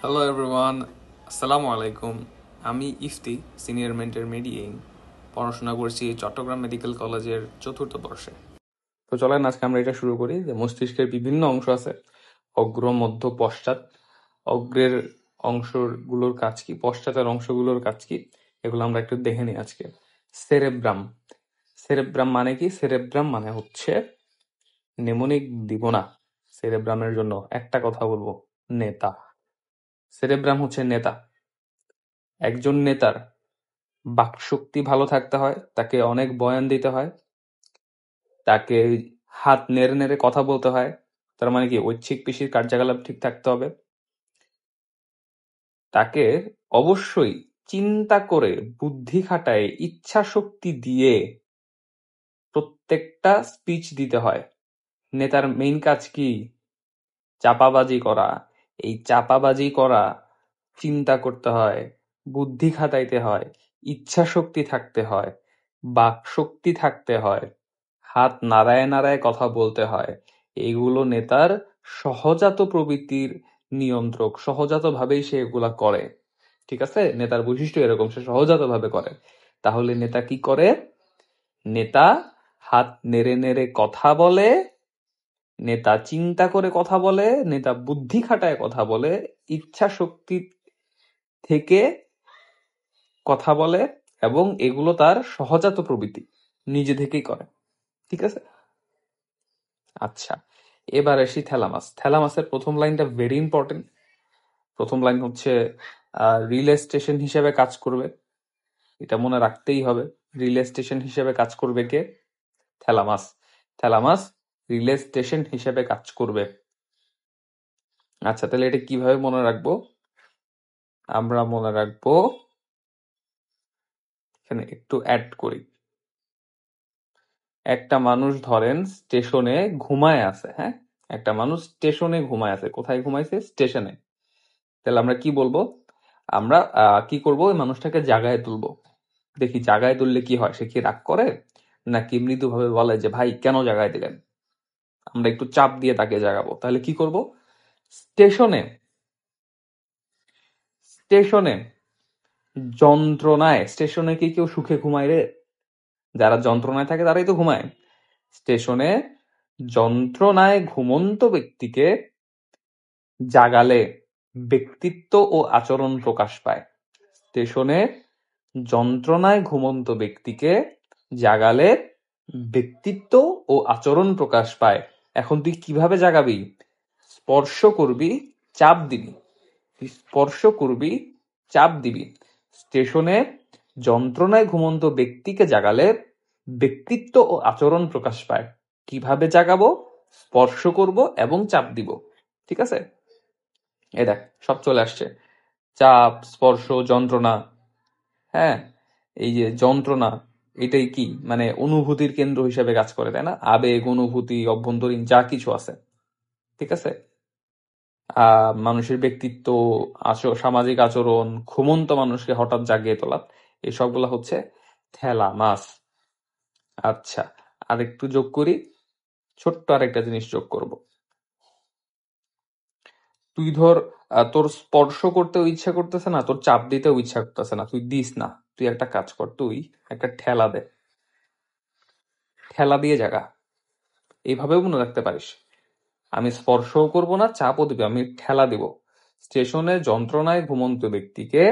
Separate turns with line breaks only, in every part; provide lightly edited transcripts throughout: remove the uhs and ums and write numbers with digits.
Hello everyone, আসসালামু আলাইকুম। আমি ইফতি, সিনিয়র মেন্টর মেডিয়েইং, পড়াশোনা করছি চট্টগ্রাম মেডিকেল কলেজের চতুর্থ বর্ষে। তো চলেন আজকে আমরা এটা শুরু করি যে মস্তিষ্কের বিভিন্ন অংশ আছে, অগ্র, মধ্য, পশ্চাৎ। অগ্রের অংশগুলোর কাজ কি, পশ্চাতের অংশগুলোর কাজ কি, এগুলো আমরা একটু দেখে নিই আজকে। সেরেব্রাম। সেরেব্রাম মানে কি? সেরেব্রাম মানে হচ্ছে, নেমোনিক দিব না, সেরেব্রামের জন্য একটা কথা বলবো, নেতা। সেরেব্রাম হচ্ছে নেতা। একজন নেতার বাকশক্তি ভালো থাকতে হয়, তাকে অনেক বয়ান দিতে হয়, তাকে হাত নেড়ে নেড়ে কথা বলতে হয়। তার মানে কি, ঐচ্ছিক পেশির কার্যকলাপ ঠিক থাকতে হবে। তাকে অবশ্যই চিন্তা করে, বুদ্ধি খাটায়, ইচ্ছা শক্তি দিয়ে প্রত্যেকটা স্পিচ দিতে হয়। নেতার মেইন কাজ কি? চাপাবাজি করা। এই চাপাবাজি করা, চিন্তা করতে হয়, বুদ্ধি খাটাইতে হয়, ইচ্ছা শক্তি থাকতে হয়, বাক শক্তি থাকতে হয়, হাত নাড়ায় নাড়ায় কথা বলতে হয়। এগুলো নেতার সহজাত প্রবৃত্তির নিয়ন্ত্রক, সহজাত ভাবেই সে এগুলা করে। ঠিক আছে, নেতার বৈশিষ্ট্য এরকম, সে সহজাত ভাবে করে। তাহলে নেতা কি করে? নেতা হাত নেড়ে নেড়ে কথা বলে, নেতা চিন্তা করে কথা বলে, নেতা বুদ্ধি খাটায় কথা বলে, ইচ্ছা শক্তি থেকে কথা বলে, এবং এগুলো তার সহজাত প্রবৃত্তি, নিজে থেকেই করে। ঠিক আছে, আচ্ছা। এবার আসি থ্যালামাস। থ্যালামাসের প্রথম লাইনটা ভেরি ইম্পর্টেন্ট। প্রথম লাইন হচ্ছে রিলে স্টেশন হিসেবে কাজ করবে। এটা মনে রাখতেই হবে। রিলে স্টেশন হিসেবে কাজ করবে কে? থ্যালামাস। থ্যালামাস রিলে স্টেশন হিসেবে কাজ করবে। আচ্ছা, তাহলে এটা কিভাবে মনে রাখবো? আমরা মনে রাখবো, এখানে একটু অ্যাড করি। একটা মানুষ ধরেন স্টেশনে ঘুমায় আছে, হ্যাঁ? একটা মানুষ স্টেশনে ঘুমায় আছে। কোথায় ঘুমাইছে? স্টেশনে। তাহলে আমরা কি বলবো? আমরা কি করব? ওই মানুষটাকে জাগায় তুলবো। দেখি জাগায় তুললে কি হয়, সে কি রাগ করে, নাকি মৃদুভাবে বলে যে ভাই কেন জাগায় দিলেন? আমরা একটু চাপ দিয়ে তাকে জাগাবো। তাহলে কি করব? স্টেশনে, স্টেশনে যন্ত্রণায়, স্টেশনে কি কেউ সুখে ঘুমায় রে? যারা যন্ত্রণায় থাকে তারাই তো ঘুমায়। স্টেশনে যন্ত্রণায় ঘুমন্ত ব্যক্তিকে জাগালে ব্যক্তিত্ব ও আচরণ প্রকাশ পায়। স্টেশনে যন্ত্রণায় ঘুমন্ত ব্যক্তিকে জাগালে ব্যক্তিত্ব ও আচরণ প্রকাশ পায়। এখন তুই কিভাবে জাগাবি? স্পর্শ করবি, চাপ দিবি। স্পর্শ করবি, চাপ দিবি। স্টেশনে যন্ত্রণায় ঘুমন্ত ব্যক্তিকে জাগালে ব্যক্তিত্ব ও আচরণ প্রকাশ পায়। কিভাবে জাগাবো? স্পর্শ করব এবং চাপ দিব। ঠিক আছে, এই দেখ সব চলে আসছে। চাপ, স্পর্শ, যন্ত্রণা। হ্যাঁ, এই যে যন্ত্রণা, এটাই কি মানে অনুভূতির কেন্দ্র হিসেবে কাজ করে, তাই না? আবেগ, অনুভূতি, অভ্যন্তরীণ যা কিছু আছে। ঠিক আছে, মানুষের ব্যক্তিত্ব, সামাজিক আচরণ, ঘুমন্ত মানুষকে হঠাৎ জাগিয়ে তোলা, এই সবগুলা হচ্ছে থ্যালামাস। আচ্ছা, আরেকটু যোগ করি, ছোট্ট আরেকটা জিনিস যোগ করব। তুই ধর তোর স্পর্শ করতেও ইচ্ছা করতেছে না, তোর চাপ দিতেও ইচ্ছা করতেছে না, তুই দিস না। তুই একটা কাজ কর, তুই একটা ঠেলা দে, ঠেলা দিয়ে জাগা। এইভাবেও মনে রাখতে পারিস। আমি স্পর্শও করব না, চাপও দিব, আমি ঠেলা দিব। স্টেশনে যন্ত্রণায় ঘুমন্ত ব্যক্তিকে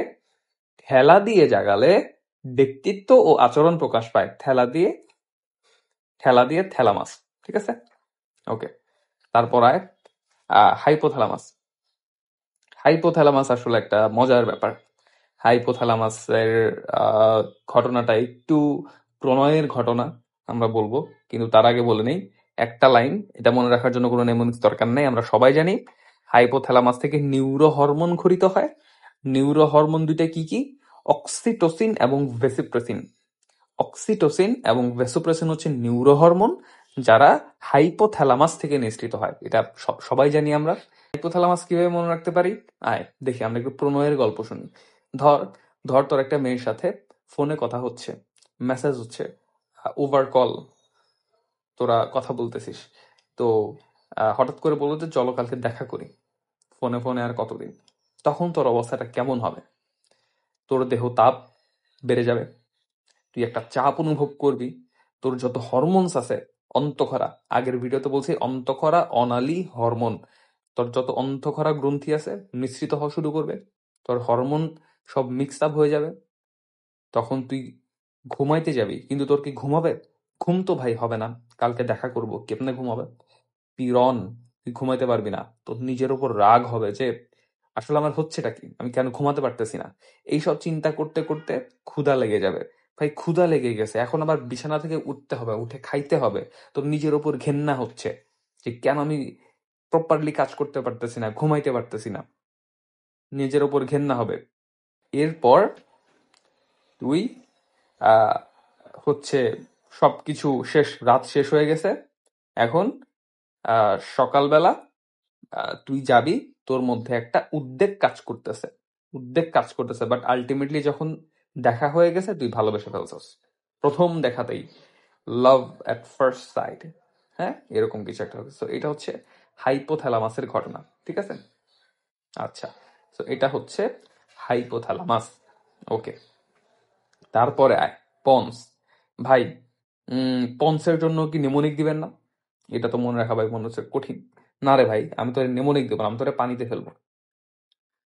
ঠেলা দিয়ে জাগালে ব্যক্তিত্ব ও আচরণ প্রকাশ পায়। ঠেলা দিয়ে, ঠেলা দিয়ে থ্যালামাস। ঠিক আছে, ওকে। তারপর আয় হাইপোথ্যালামাস। হাইপোথ্যালামাস আসলে একটা মজার ব্যাপার। হাইপোথ্যালামাসের ঘটনাটা একটু প্রণয়ের ঘটনা আমরা বলবো, কিন্তু তার আগে বলে নেই একটা লাইন। এটা মনে রাখার জন্য কোনো নেমোনিক্স দরকার নেই, আমরা সবাই জানি হাইপোথ্যালামাস থেকে নিউরো হরমোন খরিত হয়। নিউরো হরমোন দুইটা কি কি? অক্সিটোসিন এবং ভেসোপ্রেসিন। অক্সিটোসিন এবং ভেসোপ্রেসিন হচ্ছে নিউরো হরমোন, যারা হাইপোথ্যালামাস থেকে নিঃসৃত হয়। এটা সবাই জানি আমরা। হাইপোথ্যালামাস কিভাবে মনে রাখতে পারি? আয় দেখি, আমরা একটু প্রণয়ের গল্প শুনি। ধর, ধর তোর একটা মেয়ের সাথে ফোনে কথা হচ্ছে, মেসেজ হচ্ছে, ওভার কল, তোরা কথা বলতেছিস। তো হঠাৎ করে বললো যে চলো কালকে দেখা করি। ফোনে ফোনে আর কতদিন? তখন তোর অবস্থাটা কেমন হবে? তোর দেহ তাপ বেড়ে যাবে, তুই একটা চাপ অনুভব করবি, তোর যত হরমোনস আছে, অন্তঃক্ষরা, আগের ভিডিওতে বলছি অন্তঃক্ষরা অনালী হরমোন, তোর যত অন্তঃক্ষরা গ্রন্থি আছে মিশ্রিত হওয়া শুরু করবে, তোর হরমোন সব মিক্সড আপ হয়ে যাবে। তখন তুই ঘুমাইতে যাবি, কিন্তু তোর কি ঘুমাবে? ঘুম তো ভাই হবে না, কালকে দেখা করবো, কেমনে ঘুমাবে? পীড়ন, তুই ঘুমাইতে পারবি না, তোর নিজের উপর রাগ হবে যে আসলে আমার হচ্ছেটা কি, আমি কেন ঘুমাতে পারতেছি না। এইসব চিন্তা করতে করতে ক্ষুধা লেগে যাবে। ভাই ক্ষুধা লেগে গেছে, এখন আবার বিছানা থেকে উঠতে হবে, উঠে খাইতে হবে, তোর নিজের ওপর ঘেন্না হচ্ছে যে কেন আমি প্রপারলি কাজ করতে পারতেছি না, ঘুমাইতে পারতেছি না, নিজের ওপর ঘেন্না হবে। এরপর তুই আহ হচ্ছে সবকিছু শেষ, রাত শেষ হয়ে গেছে, এখন সকালবেলা তুই যাবি, তোর মধ্যে একটা উদ্বেগ কাজ করতেছে, বাট আলটিমেটলি যখন দেখা হয়ে গেছে তুই ভালোবেসে ফেলছস প্রথম দেখাতেই, লাভ এট ফার্স্ট সাইট, হ্যাঁ এরকম কিছু একটা হবে। তো এটা হচ্ছে হাইপোথ্যালামাসের ঘটনা, ঠিক আছে? আচ্ছা, তো এটা হচ্ছে হাইপোথ্যালামাস। ওকে, তারপরে আয় পন্স। ভাই পন্সের জন্য কি নেমোনিক দিবেন না? এটা তো মনে রাখা ভাই মনে হচ্ছে কঠিন। না রে ভাই, আমি তোরে নেমোনিক দেবো না, আমি তোরে পানিতে ফেলবো,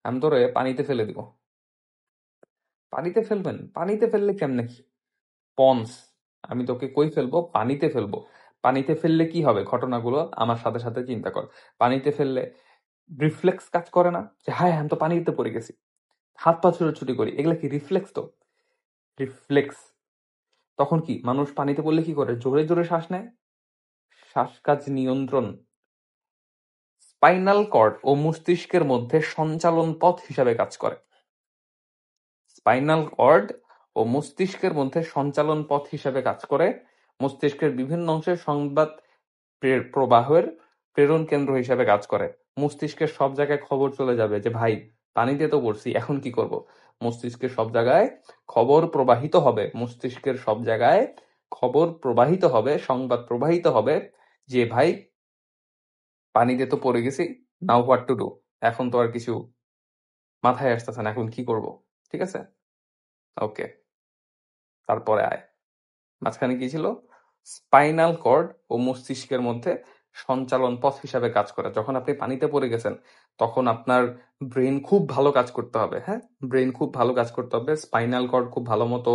আমি তোরে পানিতে ফেলে দিব। পানিতে ফেলবেন? পানিতে ফেললে কেমনে কি? পন্স, আমি তোকে কই ফেলবো? পানিতে ফেলবো। পানিতে ফেললে কি হবে ঘটনাগুলো আমার সাথে সাথে চিন্তা কর। পানিতে ফেললে রিফ্লেক্স কাজ করে না, যে হায় আমি তো পানিতে পড়ে গেছি, হাত পা ছুটোছুটি করি, এগুলা কি রিফ্লেক্স? তো রিফ্লেক্স। তখন কি মানুষ পানিতে পড়লে কি করে? জোরে জোরে শ্বাস নেয়, শ্বাসকাজ নিয়ন্ত্রণ স্পাইনাল কর্ড ও মস্তিষ্কের মধ্যে সঞ্চালন পথ হিসাবে কাজ করে। স্পাইনাল কর্ড ও মস্তিষ্কের মধ্যে সঞ্চালন পথ হিসাবে কাজ করে, মস্তিষ্কের বিভিন্ন অংশে সংবাদ প্রবাহের প্রেরণ কেন্দ্র হিসাবে কাজ করে। মস্তিষ্কের সব জায়গায় খবর চলে যাবে যে ভাই পানিতে তো পড়ছি, এখন কি করব? মস্তিষ্কের সব জায়গায় খবর প্রবাহিত হবে, মস্তিষ্কের সব জায়গায় খবর প্রবাহিত হবে, সংবাদ প্রবাহিত হবে যে ভাই পানিতে তো পড়ে গেছি, নাও হোয়াট টু ডু, এখন তো আর কিছু মাথায় আসতেছে না, এখন কি করব? ঠিক আছে, ওকে, তারপরে আয়। মাঝখানে কি ছিল? স্পাইনাল কর্ড ও মস্তিষ্কের মধ্যে সঞ্চালন পথ হিসাবে কাজ করে। যখন আপনি পানিতে পড়ে গেছেন তখন আপনার ব্রেন খুব ভালো কাজ করতে হবে, হ্যাঁ ব্রেন খুব ভালো কাজ করতে হবে, স্পাইনাল কর্ড খুব ভালো মতো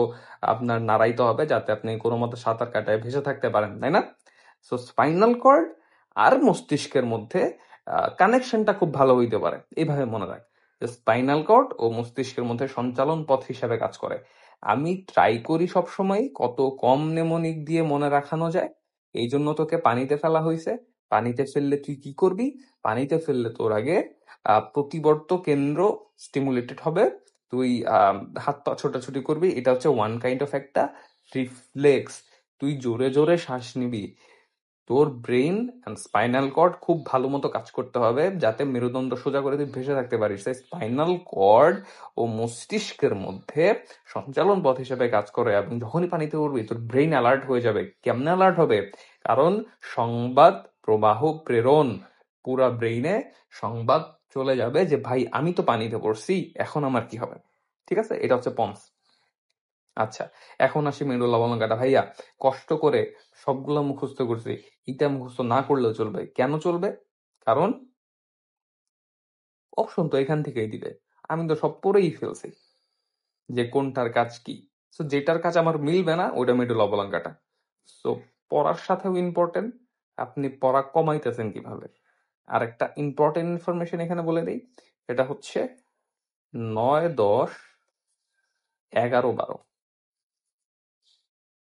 আপনার নাড়াইতে হবে যাতে আপনি কোনো মতো সাঁতার কাটায় ভেসে থাকতে পারেন, তাই না? সো স্পাইনাল কর্ড আর মস্তিষ্কের মধ্যে কানেকশনটা খুব ভালো হইতে পারে, এইভাবে মনে রাখ যে স্পাইনাল কর্ড ও মস্তিষ্কের মধ্যে সঞ্চালন পথ হিসাবে কাজ করে। আমি ট্রাই করি সবসময় কত কম নেমোনিক দিয়ে মনে রাখানো যায়, এই জন্য তোকে পানিতে ফেলা হয়েছে। পানিতে ফেললে তুই কি করবি? পানিতে ফেললে তোর আগে প্রতিবর্ত কেন্দ্র স্টিমুলেটেড হবে, তুই হাত পা ছোটাছুটি করবি, এটা হচ্ছে ওয়ান কাইন্ড অফ একটা রিফ্লেক্স। তুই জোরে জোরে শ্বাস নিবি, তোর ব্রেন এন্ড স্পাইনাল কর্ড খুব ভালো মতো কাজ করতে হবে যাতে মেরুদণ্ড সোজা করে তুই ভেসে থাকতে পারিস। তাই স্পাইনাল কর্ড ও মস্তিষ্কের মধ্যে সঞ্চালন পথ হিসেবে কাজ করে, এবং যখনই পানিতে উঠবি তোর ব্রেন অ্যালার্ট হয়ে যাবে। কেমনে অ্যালার্ট হবে? কারণ সংবাদ প্রবাহ প্রেরণ, পুরা ব্রেইনে সংবাদ চলে যাবে যে ভাই আমি তো পানিতে পড়ছি, এখন আমার কি হবে। ঠিক আছে, এটা হচ্ছে পন্স। আচ্ছা, এখন আসি মেরুদণ্ড লবণাঙ্গটা। ভাইয়া কষ্ট করে সবগুলো মুখস্থ করছি, এটা মুখস্থ না করলেও চলবে। কেন চলবে? কারণ অপশন তো এখান থেকেই দিবে, আমি তো সব পড়েই ফেলছি যে কোনটার কাজ কি। সো যেটার কাজ আমার মিলবে না ওইটা মেরুদণ্ড লবণাঙ্গটা। সো পড়ার সাথেও ইম্পর্টেন্ট, আপনি পড়া কমাইতেছেন কিভাবে। আর একটা ইম্পর্টেন্ট ইনফরমেশন এখানে বলে দিই, এটা হচ্ছে 9, 10, 11, 12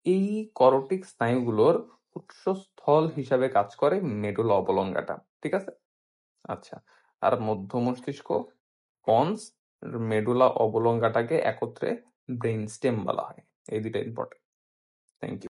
এই করটিক স্নায়ুগুলোর উৎসস্থল হিসাবে কাজ করে মেডুলা অবলঙ্গাটা, ঠিক আছে? আচ্ছা, আর মধ্য মস্তিষ্ক, পন্স, মেডুলা অবলঙ্গাটাকে একত্রে ব্রেন স্টেম বলা হয়। এই দুটো ইম্পর্টেন্ট। Thank you.